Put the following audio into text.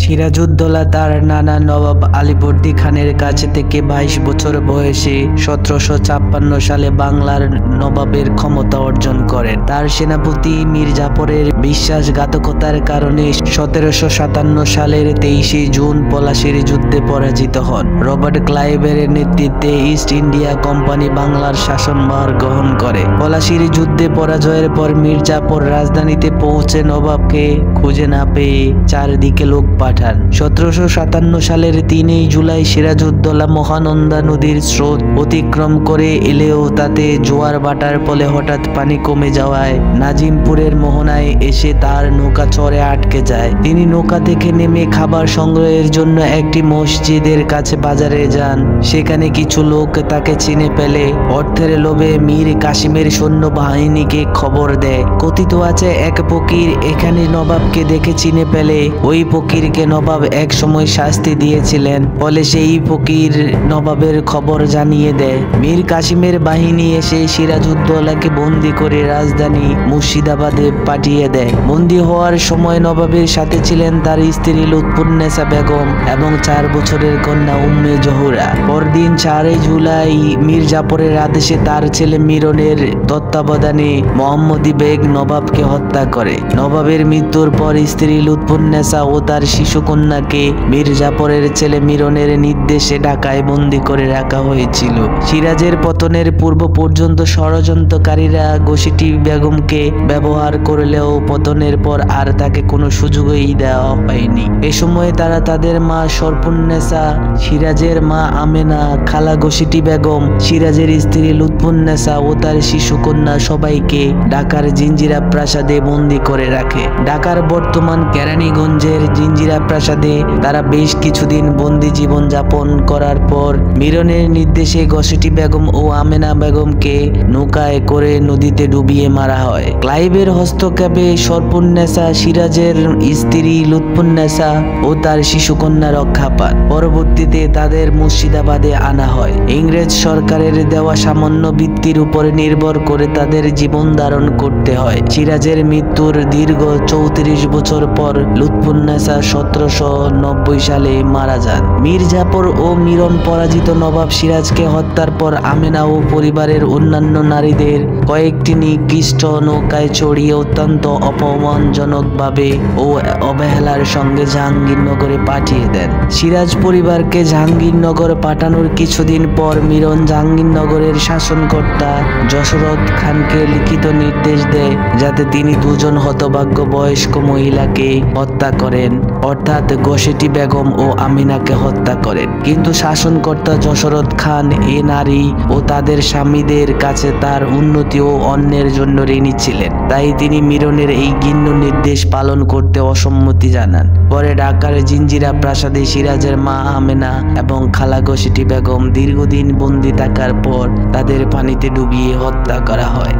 সিরাজউদ্দৌলা তার নানা নবাব আলীবর্দী খানের কাছে থেকে 22 বছর বয়সে 1756 সালে বাংলার নবাবের ক্ষমতা অর্জন করেন। তার সেনাপতি মীর জাফরের বিশ্বাসঘাতকতার কারণে 1757 সালের 23 জুন পলাশীর যুদ্ধে পরাজিত হন। রবার্ট ক্লাইভের নেতৃত্বে ইস্ট ইন্ডিয়া কোম্পানি বাংলার শাসনভার গ্রহণ করে। পলাশীর যুদ্ধে পরাজয়ের পর মীর জাফর রাজধানীতে পৌঁছে নবাবকে খুঁজে না পেয়ে চারদিকে লোক পাঠান। 1757 সালের 3 জুলাই সিরাজউদ্দৌলা মহানন্দা নদীর স্রোত অতিক্রম করে এলেও তাতে জোয়ার ভাটার ফলে হঠাৎ পানি কমে যাওয়ায় নাজিমপুরের মোহনায় এসে তার নৌকা চরে আটকে যায়। তিনি নৌকা থেকে নেমে খাবার সংগ্রহের জন্য একটি মসজিদের কাছে বাজারে যান। সেখানে কিছু লোক তাকে চিনে পেলে অর্থের লোভে মীর কাসিমের সৈন্য বাহিনীকে খবর দেয়। কথিত আছে এক ফকির এখানে নবাবকে দেখে চিনে পেলে ওই ফকিরকে নবাব এক সময় শাস্তি দিয়েছিলেন, ফলে সেই ফকির নবাবের খবর জানিয়ে দেয়। মীর কাসিমের বাহিনী এসে সিরাজউদ্দৌলাকে বন্দী করে রাজধানী মুর্শিদাবাদে পাঠিয়ে দেয়। বন্দী হওয়ার সময় নবাবের সাথে ছিলেন তার স্ত্রী লুৎফুন্নেসা বেগম এবং 4 বছরের কন্যা উম্মে জহুরা। পরদিন 4 জুলাই মীর জাফরের আদেশে তার ছেলে মিরনের তত্ত্বাবধানে মোহাম্মদী বেগ নবাবকে হত্যা করে। নবাবের মৃত্যুর পর স্ত্রী লুৎফুন্নেসা ও তার শিশু কন্যাকে মীর জাফরের ছেলে মিরনের নির্দেশে ঢাকায় বন্দী করে রাখা হয়েছিল। সিরাজের পতনের পূর্ব পর্যন্ত ষড়যন্ত্রকারীরা ঘসিটি বেগমকে ব্যবহার করলেও পতনের পর আর তাকে কোনো সুযোগই দেওয়া হয়নি। এ সময় তারা তাদের মা সরপুন্নেসা, সিরাজের মা আমেনা, খালা ঘসিটি বেগম, সিরাজের স্ত্রী লুৎফুন্নেসা ও তার শিশু কন্যা সবাইকে ঢাকার জিঞ্জিরা প্রাসাদে বন্দী করে রাখে। ঢাকার বর্তমান কেরানীগঞ্জের জিঞ্জিরা প্রাসাদে তারা বেশ কিছুদিন বন্দী জীবন যাপন করার পর মিরনের নির্দেশে ঘসিটি বেগম ও আমেনা বেগমকে নৌকায় করে নদীতে ডুবিয়ে মারা হয়। ক্লাইভের হস্তক্ষেপে সরপুন্নেসা, সিরাজের স্ত্রী লুৎফুন্নেসা ও তার শিশুকন্যা রক্ষা পান। পরবর্তীতে তাদের মুর্শিদাবাদে আনা হয়। ইংরেজ সরকারের দেওয়া সামান্য বৃত্তির উপরে নির্ভর করে তাদের জীবন ধারণ করতে হয়। সিরাজের মৃত্যুর দীর্ঘ 34 বছর পর লুৎফুন্নেসা 1790 সালে মারা যান। মীর জাফর ও মিরন পরাজিত নবাব সিরাজকে হত্যার পর আমেনা ও পরিবারের অন্যান্য নারীদের কয়েকটি নিকৃষ্ট নৌকায় চড়িয়ে অত্যন্ত অপমানজনকভাবে ও অবহেলার সঙ্গে জাহাঙ্গীরনগরে পাঠিয়ে দেন। সিরাজ পরিবারকে জাহাঙ্গীরনগর পাঠানোর কিছুদিন পর মিরন জাহাঙ্গীরনগরের শাসনকর্তা যশোরত খানকে লিখিত নির্দেশ দেয় যাতে তিনি 2 জন হতভাগ্য বয়স্ক মহিলাকে হত্যা করেন, অর্থাৎ ঘসিটি বেগম ও আমিনাকে হত্যা করেন। কিন্তু শাসনকর্তা যশোরত খান এ নারী ও তাদের স্বামীদের কাছে তার উন্নতি ও অন্যের জন্য ঋণী ছিলেন, তাই তিনি মিরনের এই ঘৃণ্য নির্দেশ পালন করতে অসম্মতি জানান। পরে ঢাকার জিঞ্জিরা প্রাসাদে সিরাজের মা আমেনা এবং খালা ঘসিটি বেগম দীর্ঘদিন বন্দী থাকার পর তাদের পানিতে ডুবিয়ে হত্যা করা হয়।